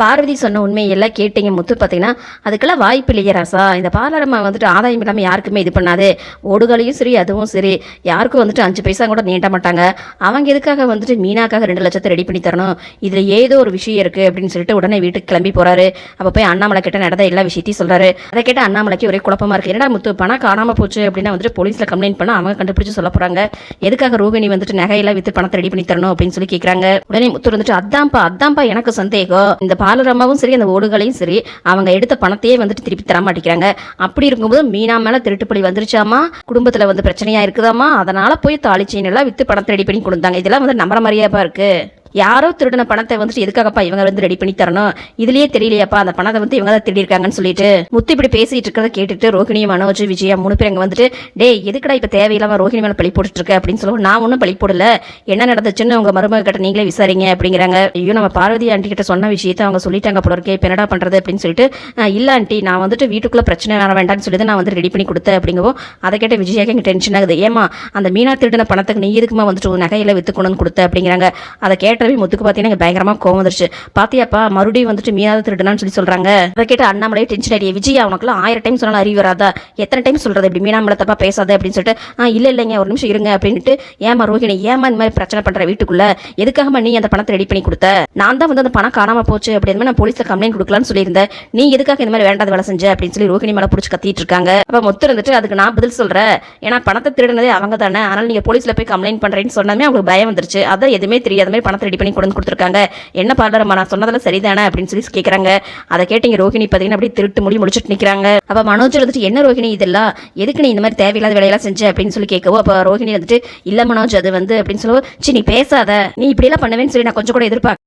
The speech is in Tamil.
பார்வதி சொன்ன உண்மையெல்லாம் கேட்டீங்க முத்து. பார்த்தீங்கன்னா அதுக்கெல்லாம் வாய்ப்பு இல்லையே ராசா. இந்த பார்லரம்மா வந்துட்டு ஆதாயம் இல்லாமல் யாருக்குமே இது பண்ணாது. ஓடுகளையும் சரி அதுவும் சரி யாருக்கும் வந்துட்டு 5 பைசா கூட நீட்ட மாட்டாங்க. அவங்க எதுக்காக வந்துட்டு மீனாக்காக 2 லட்சத்தை ரெடி பண்ணி தரணும்? இதில் ஏதோ ஒரு விஷயம் இருக்குது அப்படின்னு சொல்லிட்டு உடனே வீட்டுக்கு கிளம்பி போகிறாரு. அப்போ போய் அண்ணாமலை கிட்ட நடந்த எல்லா விஷயத்தையும் சொல்கிறாரு. அதை கேட்ட அண்ணாமலைக்கு ஒரே குழப்பமாக இருக்குது. என்னடா முத்து பணம் காணாமல் போச்சு அப்படின்னா வந்துட்டு போலீஸில் கம்ப்ளைண்ட் பண்ண அவங்க கண்டுபிடிச்சு சொல்ல போகிறாங்க. எதுக்காக ரோகிணி வந்துட்டு நகையெல்லாம் விற்று பணத்தை ரெடி பண்ணி தரணும் அப்படின்னு சொல்லி கேட்குறாங்க. உடனே முத்து வந்துட்டு அதான்ப்பா எனக்கு சந்தேகம். இந்த பார்லரம்மாவும் சரி அந்த ஓடுகளையும் சரி அவங்க எடுத்த பணத்தையே வந்துட்டு திருப்பி தர மாட்டேங்கிறாங்க. அப்படி இருக்கும்போது மீனா மேல திருட்டுப்பழி வந்துருச்சாமா, குடும்பத்துல வந்து பிரச்சனையா இருக்குதாமா, அதனால போய் தாலி செயின் எல்லாம் வித்து பணத்தை ரெடி பண்ணி கொடுத்தாங்க. இதெல்லாம் வந்து நம்புற மாதிரியாப்பா இருக்கு. யாரோ திருடின பணத்தை வந்துட்டு எதுக்காகப்பா இவங்க வந்து ரெடி பண்ணி தரணும்? இதுலயே தெரியலையாப்பா அந்த பணத்தை வந்து இவங்க தான் திருடி இருக்காங்கன்னு சொல்லிட்டு முத்து இப்படி பேசிட்டு இருக்கிறத கேட்டுட்டு ரோஹிணி, மனோஜ், விஜயா 3 பேர் அங்க வந்துட்டு டேய் எதுக்கடா இப்ப தேவையில்லாம ரோஹிணி மேல பழி போட்டுட்டு இருக்க அப்படின்னு சொல்லுவோம். நான் ஒன்னும் பழி போடல, என்ன நடந்துச்சுன்னு உங்க மருமக கிட்ட நீங்களே விசாரிங்க அப்படிங்கிறாங்க. ஐயோ நம்ம பார்வதி ஆண்டி கிட்ட சொன்ன விஷயத்த அவங்க சொல்லிட்டாங்க போல இருக்கே, இப்ப என்னடா பண்றது அப்படின்னு சொல்லிட்டு இல்ல ஆண்டி நான் வந்துட்டு வீட்டுக்குள்ள பிரச்சனை வர வேண்டாம்னு சொல்லிட்டு நான் வந்து ரெடி பண்ணி கொடுத்தேன் அப்படிங்கவும் அதை கேட்ட விஜயாக்கு இங்க டென்ஷன் ஆகுது. ஏமா அந்த மீனா திருடின பணத்துக்கு நீ எதுக்குமா வந்துட்டு நகையில வித்து கொண்டு கொடுத்த அப்படிங்கிறாங்க. அதை கேட்டவே முத்துக்கு பாத்தீங்கன்னா பயங்கரமா கோவம் வந்துருச்சு. பாத்தியாப்பா மறுபடியும் வந்துட்டு மீனாத திருடுனான்னு சொல்லி சொல்றாங்க. அதை கேட்டு அண்ணாமலை டென்ஷன் ஆகிய விஜயா உனக்குலாம் 1000 டைம் சொன்னாலும் அறிவு வராதா? எத்தனை டைம் சொல்றது இப்படி மீனா மேல தப்பா பேசாத அப்படின்னு சொல்லிட்டு இல்லைங்க ஒரு நிமிஷம் இருங்க அப்படின்ட்டு ஏமா ரோஹிணி ஏமா இந்த மாதிரி பிரச்சனை பண்ற வீட்டுக்குள்ள எதுக்காக நீ அந்த பணத்தை ரெடி பண்ணி கொடுத்த? நான் தான் வந்து அந்த பணம் காணாம போச்சு அப்படின்னு நான் போலீஸ்ல கம்ப்ளைண்ட் கொடுக்கலாம்னு சொல்லியிருந்தேன். நீ எதுக்காக இந்த மாதிரி வேண்டாத வேலை செஞ்ச அப்படின்னு சொல்லி ரோஹிணி மேல பிடிச்சி கத்திட்டு இருக்காங்க. அப்ப மொத்தம் இருந்துட்டு அதுக்கு நான் பதில் சொல்றேன், ஏன்னா பணத்தை திருடினதே அவங்க தானே, அதனால நீங்க போலீஸ்ல போய் கம்ப்ளைண்ட் பண்றேன்னு சொன்னாமே அவங்களுக்கு பயம் வந்துருச்சு. அதான் எதுவுமே தெரியாத மாதிரி பணத்தை ரெடி பண்ணி கொண்டு கொடுத்துருக்காங்க. என்ன பார்லரம்மா நான் சொன்னதெல்லாம் சரிதானே அப்படின்னு சொல்லி கேட்கறாங்க. அதை கேட்டீங்க ரோஹிணி பார்த்தீங்கன்னா அப்படி திருட்டு மொழி முடிச்சுட்டு நிற்கிறாங்க. அப்போ மனோஜ் வந்துட்டு என்ன ரோஹிணி இதெல்லாம் எதுக்கு நீ இந்த மாதிரி தேவையில்லாத வேலையெல்லாம் செஞ்ச அப்படின்னு சொல்லி கேட்கவும் அப்போ ரோஹிணி வந்துட்டு இல்ல மனோஜ் அது வந்து அப்படின்னு சொல்லுவோம். நீ பேசாத, நீ இப்படியெல்லாம் பண்ணுவேன்னு சொல்லி நான் கொஞ்சம் கூட எதிர்பார்க்க